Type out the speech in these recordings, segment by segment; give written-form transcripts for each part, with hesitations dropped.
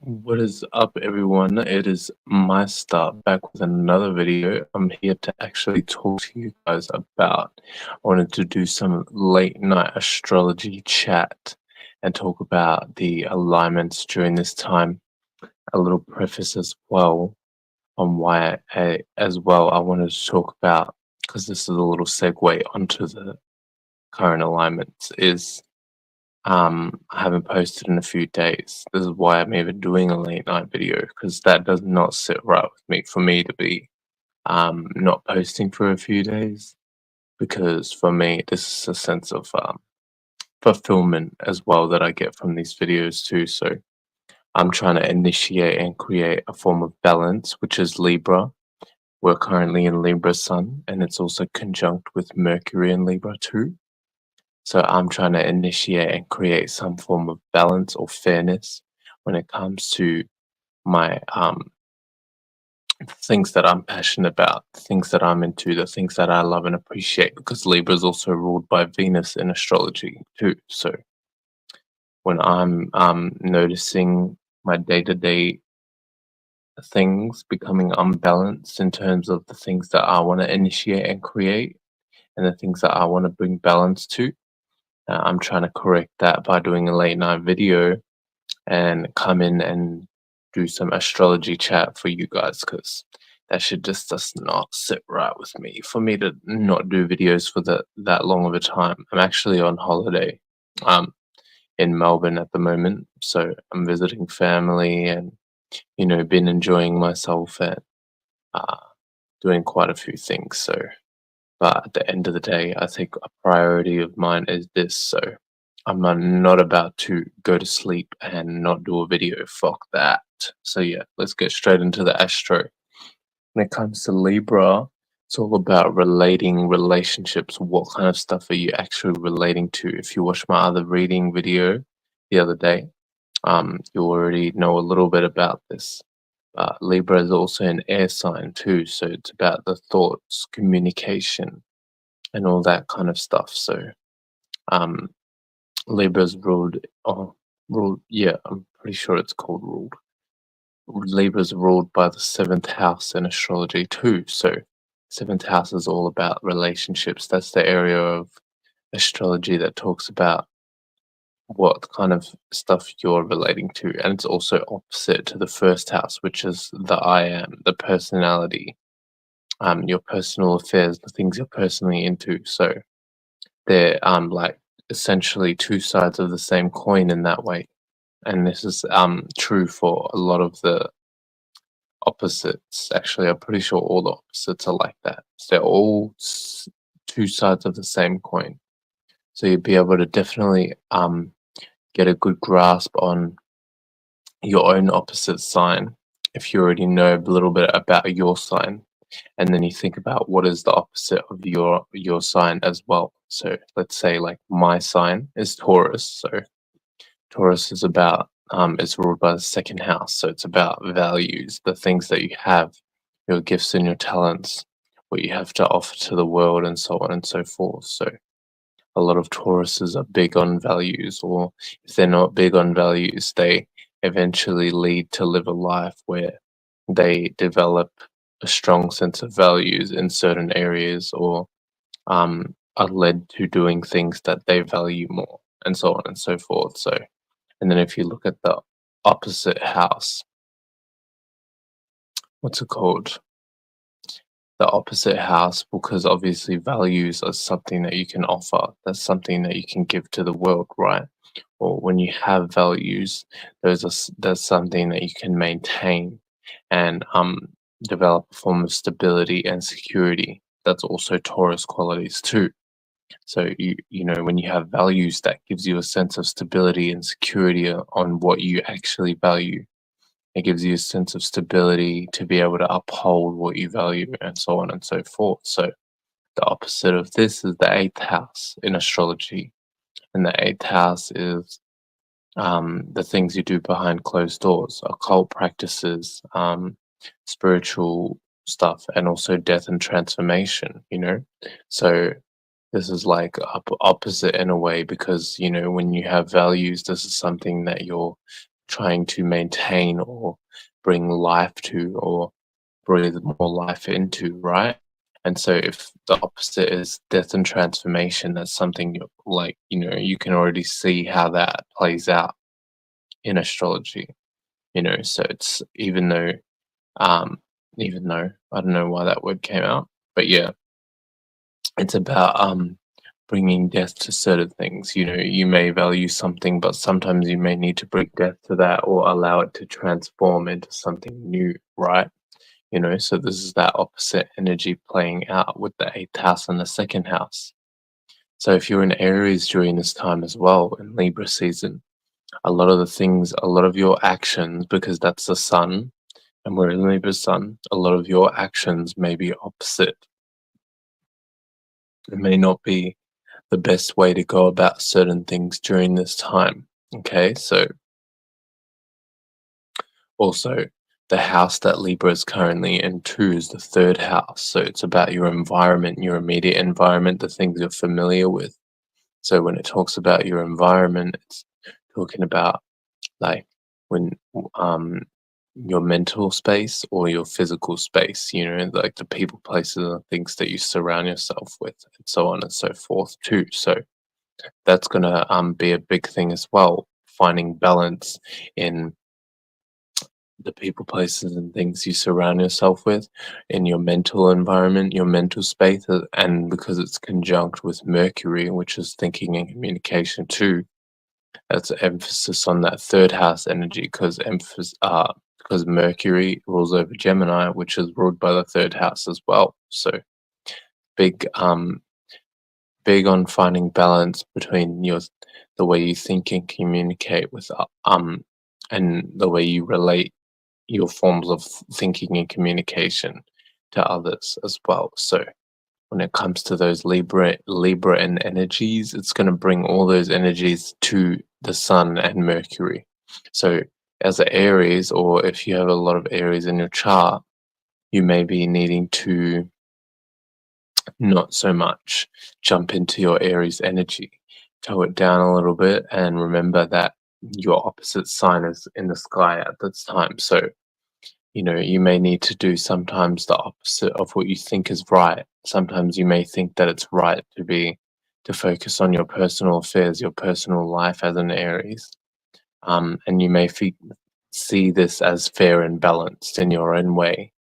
What is up, everyone? It is Mystar back with another video. I'm here to actually talk to you guys about. I wanted to do some late night astrology chat and talk about the alignments during this time. A little preface as well on why I wanted to talk about, because this is a little segue onto the current alignments, is I haven't posted in a few days. This is why I'm even doing a late night video, because that does not sit right with me for me to be not posting for a few days. Because for me, this is a sense of fulfillment as well that I get from these videos too. So I'm trying to initiate and create a form of balance, which is Libra. We're currently in Libra Sun, and it's also conjunct with Mercury in Libra too. So I'm trying to initiate and create some form of balance or fairness when it comes to my things that I'm passionate about, the things that I'm into, the things that I love and appreciate, because Libra is also ruled by Venus in astrology too. So when I'm noticing my day-to-day things becoming unbalanced in terms of the things that I want to initiate and create and the things that I want to bring balance to, I'm trying to correct that by doing a late night video and come in and do some astrology chat for you guys, because that shit just does not sit right with me. For me to not do videos for that long of a time. I'm actually on holiday in Melbourne at the moment, so I'm visiting family and been enjoying myself and uh, doing quite a few things. So, but at the end of the day, I think a priority of mine is this. So I'm not about to go to sleep and not do a video. Fuck that. So yeah, let's get straight into the Astro. When it comes to Libra, it's all about relating relationships. What kind of stuff are you actually relating to? If you watch my other reading video the other day, you already know a little bit about this. Libra is also an air sign too, so it's about the thoughts, communication, and all that kind of stuff. So um, Libra's ruled. Yeah, I'm pretty sure it's called ruled. Libra's ruled by the seventh house in astrology too. So seventh house is all about relationships. That's the area of astrology that talks about what kind of stuff you're relating to, and it's also opposite to the first house, which is the I am, the personality, your personal affairs, the things you're personally into. So they're like essentially two sides of the same coin in that way. And this is true for a lot of the opposites. Actually, I'm pretty sure all the opposites are like that. They're all two sides of the same coin. So you'd be able to definitely get a good grasp on your own opposite sign if you already know a little bit about your sign, and then you think about what is the opposite of your sign as well. So let's say like my sign is Taurus. So Taurus is about it's ruled by the second house, so it's about values, the things that you have, your gifts and your talents, what you have to offer to the world, and so on and so forth. So a lot of Tauruses are big on values, or if they're not big on values, they eventually lead to live a life where they develop a strong sense of values in certain areas, or are led to doing things that they value more, and so on and so forth. So, and then if you look at the opposite house, what's it called? The opposite house, because obviously values are something that you can offer. That's something that you can give to the world, right? Or when you have values, there's something that you can maintain and develop a form of stability and security. That's also Taurus qualities too. So you know when you have values, that gives you a sense of stability and security on what you actually value. It gives you a sense of stability to be able to uphold what you value, and so on and so forth. So the opposite of this is the eighth house in astrology. And the eighth house is the things you do behind closed doors, occult practices, spiritual stuff, and also death and transformation. So this is like opposite in a way, because when you have values, this is something that you're trying to maintain or bring life to or breathe more life into, right? And so if the opposite is death and transformation, that's something you can already see how that plays out in astrology, so it's um, even though I don't know why that word came out, but yeah, it's about bringing death to certain things. You may value something, but sometimes you may need to bring death to that or allow it to transform into something new, right? So this is that opposite energy playing out with the eighth house and the second house. So if you're in Aries during this time as well, in Libra season, a lot of your actions, because that's the sun, and we're in Libra sun, a lot of your actions may be opposite. It may not be the best way to go about certain things during this time. Okay, so also the house that Libra is currently in too is the third house. So it's about your environment, your immediate environment, the things you're familiar with. So when it talks about your environment, it's talking about like when your mental space or your physical space, like the people, places, and things that you surround yourself with, and so on and so forth too. So that's gonna be a big thing as well, finding balance in the people, places, and things you surround yourself with, in your mental environment, your mental space, and because it's conjunct with Mercury, which is thinking and communication too. That's emphasis on that third house energy, because Mercury rules over Gemini, which is ruled by the third house as well. So big big on finding balance between the way you think and communicate with and the way you relate your forms of thinking and communication to others as well. So when it comes to those Libra and energies, it's going to bring all those energies to the Sun and Mercury. So as an Aries, or if you have a lot of Aries in your chart, you may be needing to not so much jump into your Aries energy, toe it down a little bit, and remember that your opposite sign is in the sky at this time. So you may need to do sometimes the opposite of what you think is right. Sometimes you may think that it's right to focus on your personal affairs, your personal life as an Aries. And you may see this as fair and balanced in your own way,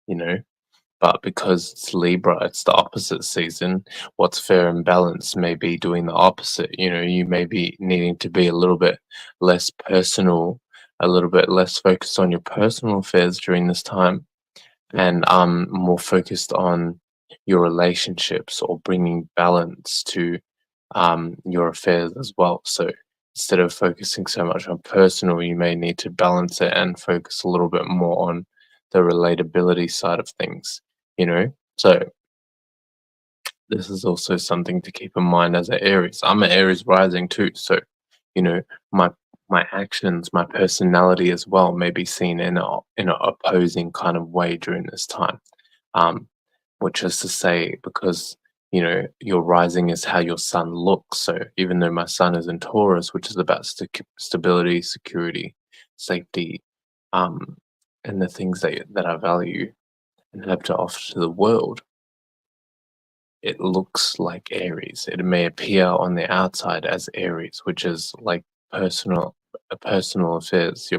but because it's Libra, it's the opposite season. What's fair and balanced may be doing the opposite. You may be needing to be a little bit less personal, a little bit less focused on your personal affairs during this time, and more focused on your relationships or bringing balance to your affairs as well. So instead of focusing so much on personal, you may need to balance it and focus a little bit more on the relatability side of things, So this is also something to keep in mind as an Aries. I'm an Aries rising too, so you know my my actions, my personality as well may be seen in a opposing kind of way during this time. Um, which is to say, because your rising is how your sun looks. So even though my sun is in Taurus, which is about stability, security, safety, um, and the things that I value and have to offer to the world, it looks like Aries. It may appear on the outside as Aries, which is like personal affairs,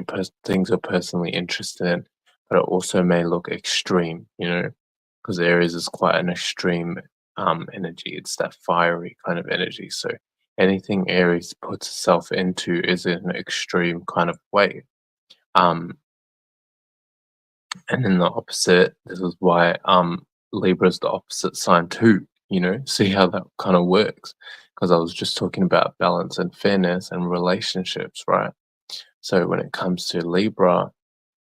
things you're personally interested in, but it also may look extreme, because Aries is quite an extreme energy. It's that fiery kind of energy. So anything Aries puts itself into is in an extreme kind of way. Um, and then the opposite, this is why Libra is the opposite sign too, see how that kind of works. Because I was just talking about balance and fairness and relationships, right? So when it comes to Libra,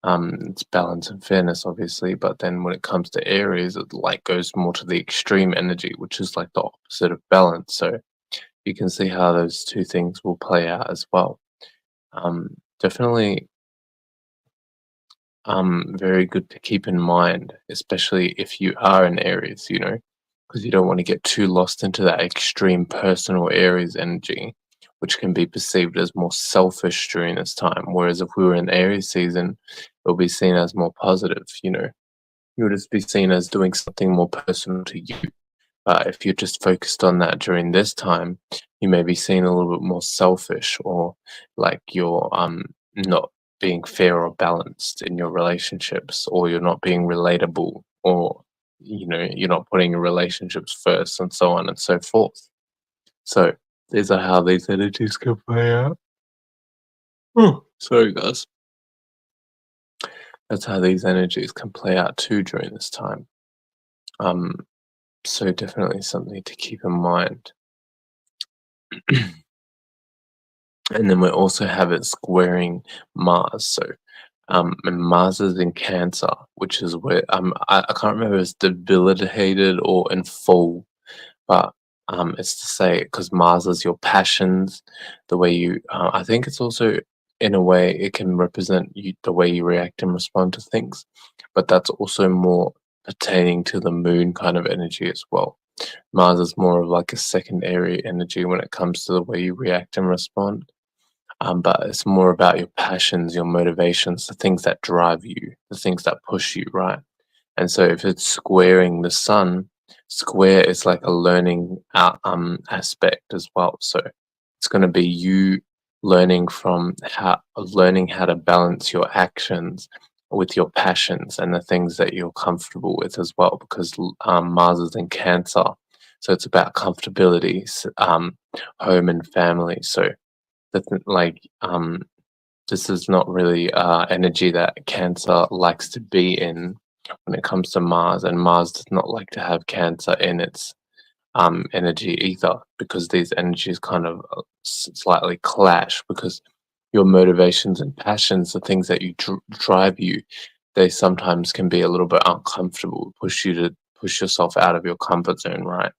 it's balance and fairness, obviously, but then when it comes to Aries, it like goes more to the extreme energy, which is like the opposite of balance. So you can see how those two things will play out as well. Definitely very good to keep in mind, especially if you are in Aries, because you don't want to get too lost into that extreme personal Aries energy which can be perceived as more selfish during this time. Whereas if we were in Aries season, it'll be seen as more positive, you'll just be seen as doing something more personal to you. But if you're just focused on that during this time, you may be seen a little bit more selfish, or like you're not being fair or balanced in your relationships, or you're not being relatable, or you're not putting your relationships first, and so on and so forth. So these are how these energies can play out. Oh, sorry guys. That's how these energies can play out too during this time. So definitely something to keep in mind. And then we also have it squaring Mars. So and Mars is in Cancer, which is where I can't remember if it's debilitated or in full, but it's to say because Mars is your passions, the way you. I think it's also in a way it can represent you, the way you react and respond to things, but that's also more pertaining to the Moon kind of energy as well. Mars is more of like a secondary energy when it comes to the way you react and respond. But it's more about your passions, your motivations, the things that drive you, the things that push you, right? And so if it's squaring the sun, square is like a learning aspect as well. So it's going to be you learning how to balance your actions with your passions and the things that you're comfortable with as well, because Mars is in Cancer, so it's about comfortability, home and family. So like this is not really energy that Cancer likes to be in when it comes to Mars, and Mars does not like to have Cancer in its energy either, because these energies kind of slightly clash, because your motivations and passions, the things that drive you, they sometimes can be a little bit uncomfortable, push you to push yourself out of your comfort zone, right?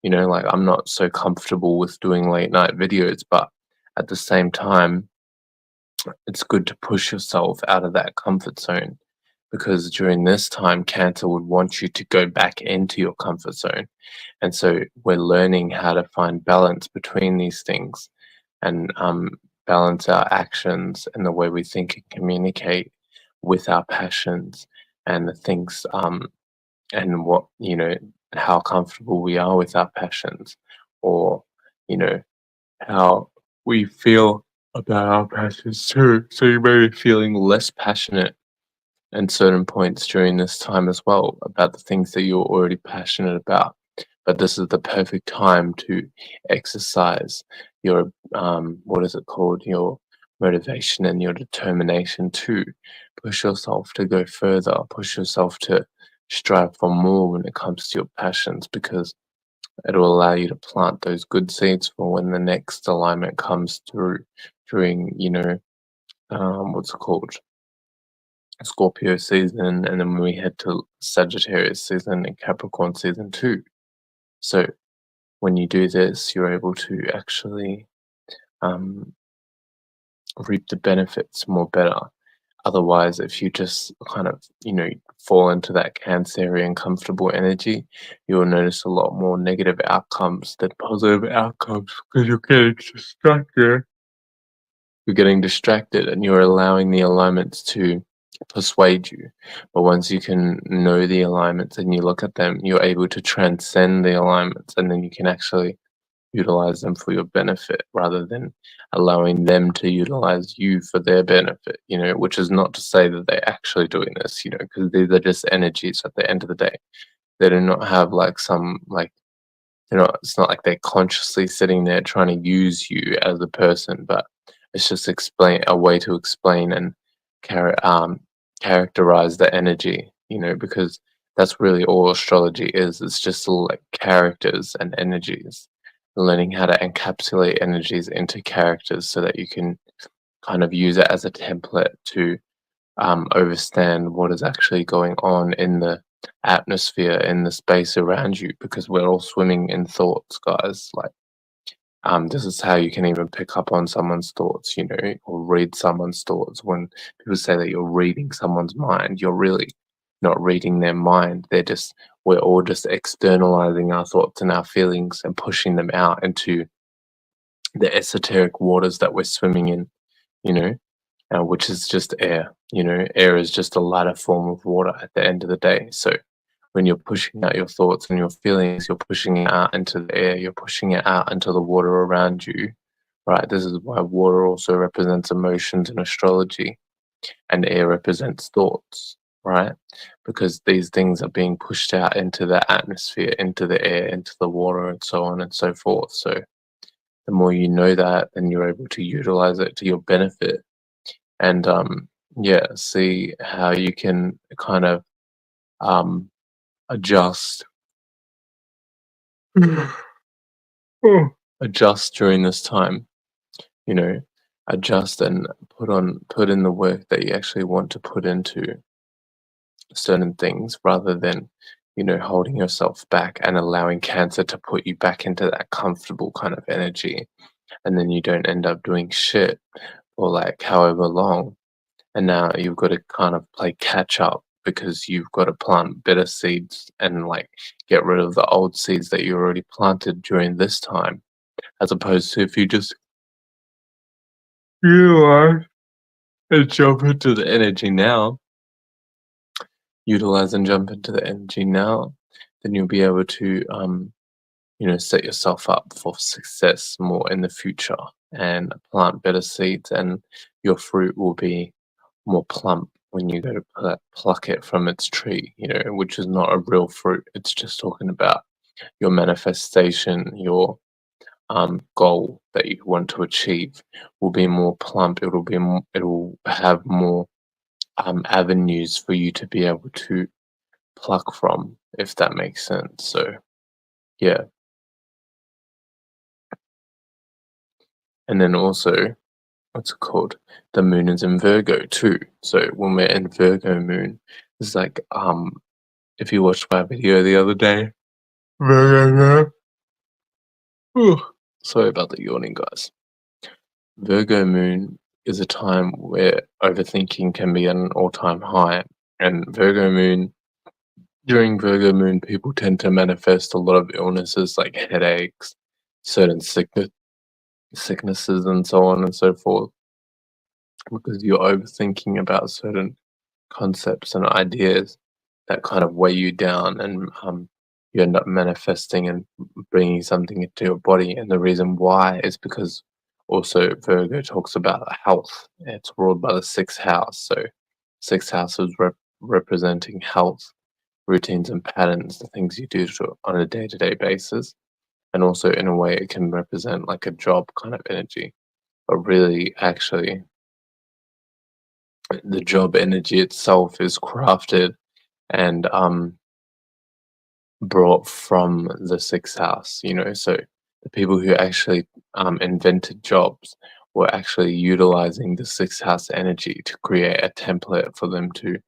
Like I'm not so comfortable with doing late night videos, but at the same time, it's good to push yourself out of that comfort zone, because during this time, Cancer would want you to go back into your comfort zone. And so we're learning how to find balance between these things, and balance our actions and the way we think and communicate with our passions, and the things and what how comfortable we are with our passions, or you know how we feel about our passions too. So you may be feeling less passionate at certain points during this time as well about the things that you're already passionate about. But this is the perfect time to exercise your what is it called? Your motivation and your determination to push yourself to go further, push yourself to strive for more when it comes to your passions, because it'll allow you to plant those good seeds for when the next alignment comes through during, what's it called? Scorpio season, and then when we head to Sagittarius season and Capricorn season too. So when you do this, you're able to actually um, reap the benefits more better. Otherwise, if you just kind of, fall into that Cancerian comfortable energy, you'll notice a lot more negative outcomes than positive outcomes, because you're getting distracted. You're getting distracted and you're allowing the alignments to persuade you. But once you can know the alignments and you look at them, you're able to transcend the alignments, and then you can actually utilize them for your benefit rather than allowing them to utilize you for their benefit, which is not to say that they're actually doing this, because these are just energies at the end of the day. They do not have like some like it's not like they're consciously sitting there trying to use you as a person, but it's just explain a way to explain and characterize the energy, because that's really all astrology is. It's just all like characters and energies, learning how to encapsulate energies into characters so that you can kind of use it as a template to understand what is actually going on in the atmosphere, in the space around you, because we're all swimming in thoughts, guys. Like, this is how you can even pick up on someone's thoughts, or read someone's thoughts. When people say that you're reading someone's mind, you're really not reading their mind. We're all just externalizing our thoughts and our feelings and pushing them out into the esoteric waters that we're swimming in, you know, which is just air. You know, air is just a lighter form of water at the end of the day. So when you're pushing out your thoughts and your feelings, you're pushing it out into the air, you're pushing it out into the water around you, right? This is why water also represents emotions in astrology and air represents thoughts, right? Because these things are being pushed out into the atmosphere, into the air, into the water, and so on and so forth. So the more you know that, then you're able to utilize it to your benefit and yeah, see how you can kind of um adjust adjust during this time, you know, adjust and put in the work that you actually want to put into certain things rather than, you know, holding yourself back and allowing cancer to put you back into that comfortable kind of energy. And then you don't end up doing shit for like however long. And now you've got to kind of play catch up because you've got to plant better seeds and like get rid of the old seeds that you already planted during this time, as opposed to if you just utilize and jump into the energy now, utilize and jump into the energy now, then you'll be able to you know, set yourself up for success more in the future and plant better seeds, and your fruit will be more plump when you go to pluck it from its tree, you know, which is not a real fruit. It's just talking about your manifestation, your goal that you want to achieve will be more plump. It'll be it'll have more avenues for you to be able to pluck from, if that makes sense. So yeah, and then also what's it called? The moon is in Virgo too. So when we're in Virgo moon, it's like if you watched my video the other day, Virgo moon. Whew. Sorry about the yawning, guys. Virgo moon is a time where overthinking can be at an all-time high, and Virgo moon during Virgo moon, people tend to manifest a lot of illnesses like headaches, certain sicknesses, and so on and so forth, because you're overthinking about certain concepts and ideas that kind of weigh you down, and you end up manifesting and bringing something into your body. And the reason why is because also Virgo talks about health. It's ruled by the sixth house. So sixth house is representing health, routines and patterns, the things you do on a day-to-day basis. And also in a way it can represent like a job kind of energy. But really actually the job energy itself is crafted and brought from the sixth house, you know. So the people who actually invented jobs were actually utilizing the sixth house energy to create a template for them to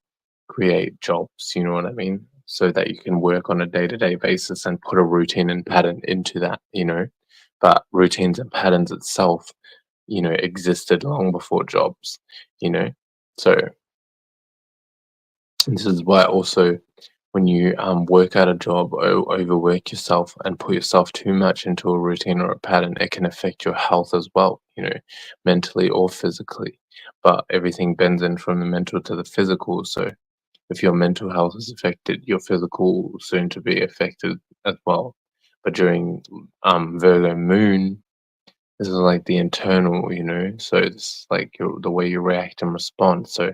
create jobs, you know what I mean? So that you can work on a day-to-day basis and put a routine and pattern into that, you know. But routines and patterns itself, you know, existed long before jobs, you know. So this is why also when you work at a job or overwork yourself and put yourself too much into a routine or a pattern, it can affect your health as well, you know, mentally or physically. But everything bends in from the mental to the physical. So if your mental health is affected, your physical will soon to be affected as well. But during Virgo moon, this is like the internal, you know, so it's like the way you react and respond. So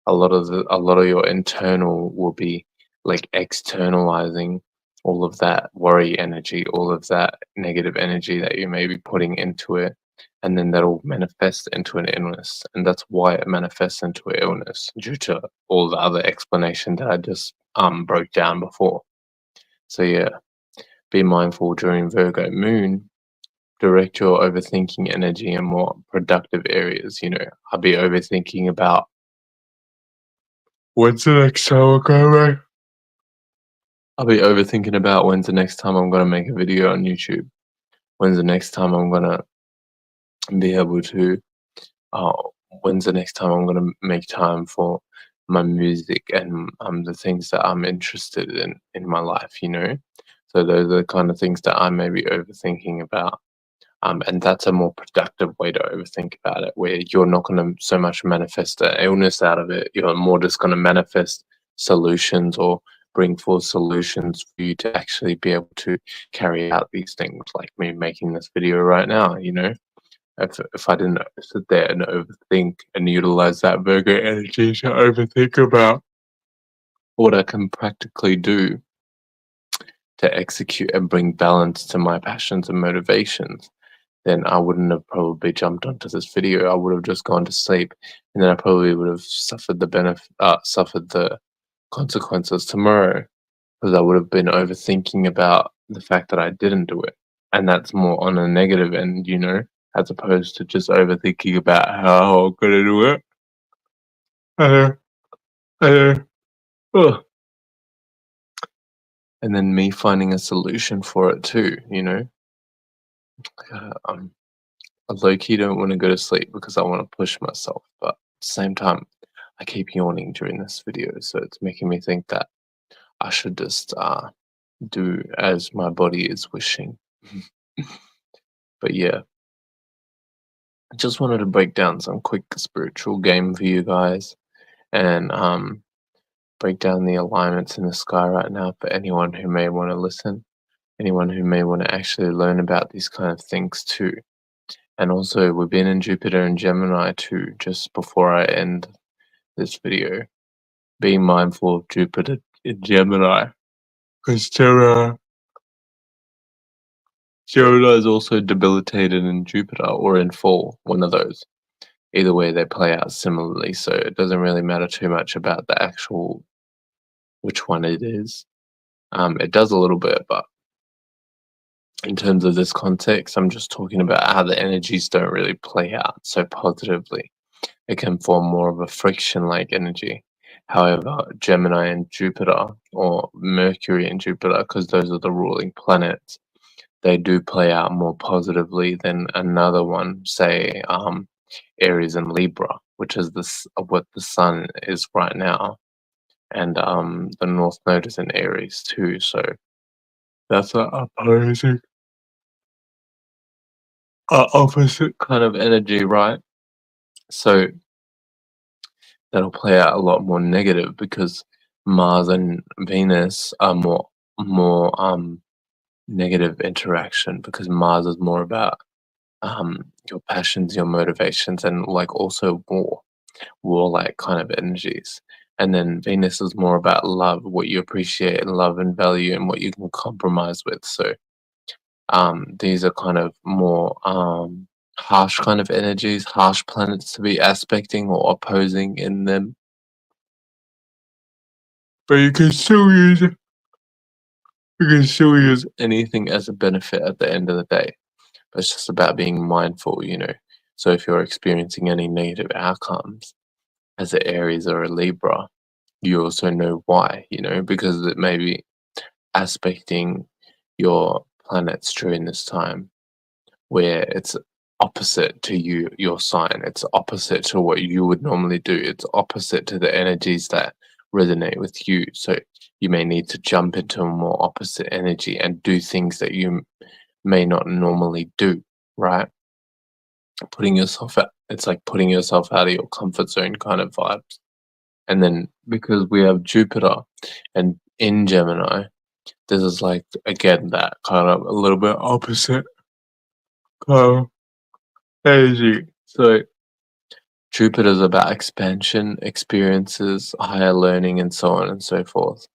a lot of your internal will be like externalizing all of that worry energy, all of that negative energy that you may be putting into it, and then that'll manifest into an illness. And that's why it manifests into an illness due to all the other explanation that I just broke down before. So yeah, be mindful during Virgo moon. Direct your overthinking energy in more productive areas. You know, I'll be overthinking about when's the next time I'm gonna make. I'll be overthinking about when's the next time I'm gonna make a video on YouTube. When's the next time I'm gonna be able to. Uh, when's the next time I'm gonna make time for my music and the things that I'm interested in my life. You know, so those are the kind of things that I may be overthinking about. And that's a more productive way to overthink about it, where you're not going to so much manifest an illness out of it. You're more just going to manifest solutions or bring forth solutions for you to actually be able to carry out these things, like me making this video right now. If I didn't sit there and overthink and utilize that Virgo energy to overthink about what I can practically do to execute and bring balance to my passions and motivations, then I wouldn't have probably jumped onto this video. I would have just gone to sleep, and then I probably would have suffered the consequences tomorrow, because I would have been overthinking about the fact that I didn't do it, and that's more on a negative end, as opposed to just overthinking about how I'm gonna do it. Uh, uh, ugh. And then me finding a solution for it too. I low-key don't want to go to sleep because I want to push myself, but at the same time, I keep yawning during this video, so it's making me think that I should just do as my body is wishing. But yeah, I just wanted to break down some quick spiritual game for you guys, and break down the alignments in the sky right now for anyone who may want to listen, anyone who may want to actually learn about these kind of things too. And also, we've been in Jupiter and Gemini too, just before I end this video. Be mindful of Jupiter in Gemini, because Gemini is also debilitated in Jupiter or in fall, one of those. Either way, they play out similarly, so it doesn't really matter too much about the actual which one it is. It does a little bit, but in terms of this context, I'm just talking about how the energies don't really play out so positively. It can form more of a friction-like energy. However, Gemini and Jupiter, or Mercury and Jupiter, because those are the ruling planets, they do play out more positively than another one, say Aries and Libra, which is what the Sun is right now, and the North Node is in Aries too. So that's an opposite kind of energy, right? So that'll play out a lot more negative because Mars and Venus are more negative interaction, because Mars is more about your passions, your motivations, and like also warlike kind of energies. And then Venus is more about love, what you appreciate and love and value, and what you can compromise with. So these are kind of more harsh kind of energies, harsh planets to be aspecting or opposing in them. But you can still use anything as a benefit at the end of the day. But it's just about being mindful. So if you're experiencing any negative outcomes as an Aries or a Libra, you also know why, because it may be aspecting your planets during this time, where it's opposite to your sign. It's opposite to what you would normally do. It's opposite to the energies that resonate with you. So you may need to jump into a more opposite energy and do things that you may not normally do, right? It's like putting yourself out of your comfort zone kind of vibes. And then because we have Jupiter and in Gemini, this is like again that kind of a little bit opposite kind of energy. So Jupiter's about expansion, experiences, higher learning, and so on and so forth.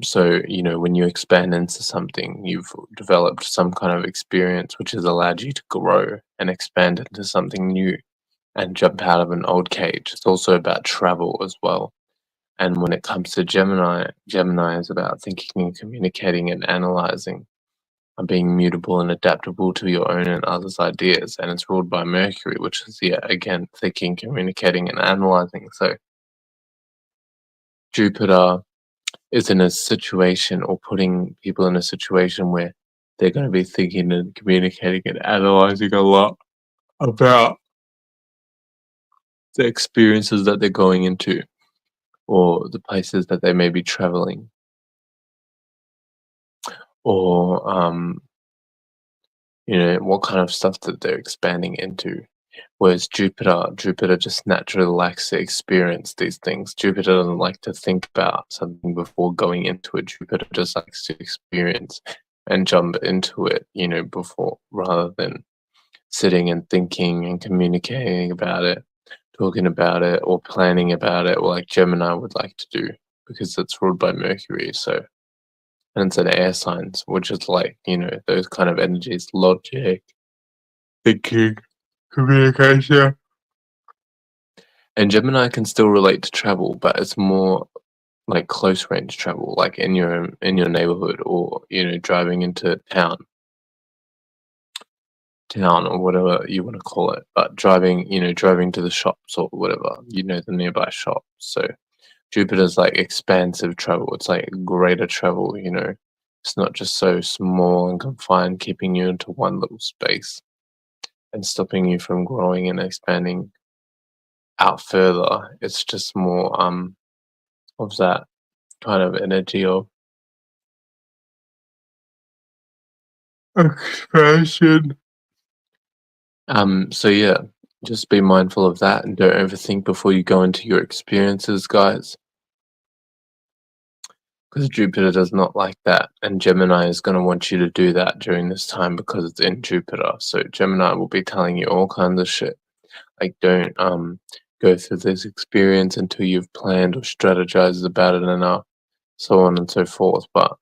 So when you expand into something, you've developed some kind of experience which has allowed you to grow and expand into something new and jump out of an old cage. It's also about travel as well. And when it comes to Gemini is about thinking and communicating and analyzing and being mutable and adaptable to your own and others' ideas. And it's ruled by Mercury, which is, yeah, again, thinking, communicating, and analyzing. So Jupiter is in a situation, or putting people in a situation, where they're going to be thinking and communicating and analyzing a lot about the experiences that they're going into or the places that they may be traveling. or what kind of stuff that they're expanding into. Whereas Jupiter just naturally likes to experience these things. Jupiter doesn't like to think about something before going into it. Jupiter just likes to experience and jump into it, before, rather than sitting and thinking and communicating about it, talking about it, or planning about it, or like Gemini would like to do, because it's ruled by Mercury. So, and it's an air signs, which is like, those kind of energies, logic, thinking, communication. And Gemini can still relate to travel, but it's more like close range travel, like in your neighborhood, or driving into town or whatever you want to call it. But driving to the shops or whatever, the nearby shops. So Jupiter's like expansive travel. It's like greater travel. It's not just so small and confined, keeping you into one little space and stopping you from growing and expanding out further. It's just more of that kind of energy of expansion. So yeah, just be mindful of that and don't overthink before you go into your experiences, guys. Because Jupiter does not like that, and Gemini is going to want you to do that during this time because it's in Jupiter. So Gemini will be telling you all kinds of shit, like don't go through this experience until you've planned or strategized about it enough, so on and so forth. But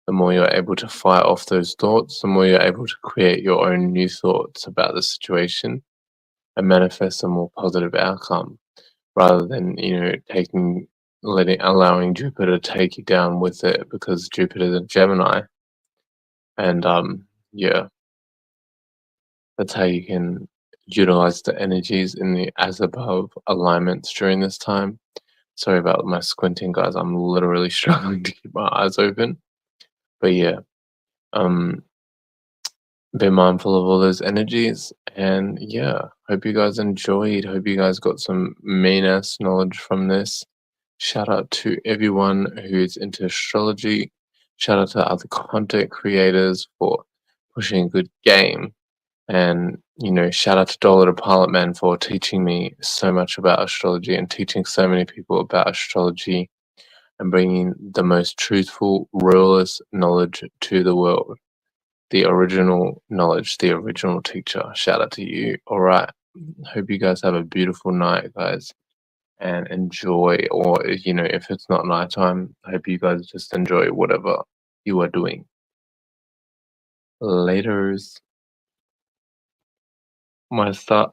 the more you're able to fight off those thoughts, the more you're able to create your own new thoughts about the situation and manifest a more positive outcome, rather than allowing Jupiter to take you down with it, because Jupiter's a Gemini. And yeah, that's how you can utilize the energies in the as above alignments during this time. Sorry about my squinting, guys. I'm literally struggling to keep my eyes open. But yeah, um, be mindful of all those energies. And yeah, hope you guys enjoyed. Hope you guys got some main ass knowledge from this. Shout out to everyone who's into astrology. Shout out to other content creators for pushing a good game. And, shout out to Dollar to Pilot Man for teaching me so much about astrology and teaching so many people about astrology and bringing the most truthful, realist knowledge to the world. The original knowledge, the original teacher. Shout out to you. All right. Hope you guys have a beautiful night, guys, and enjoy. Or, if it's not nighttime, I hope you guys just enjoy whatever you are doing. Laters. Mystar.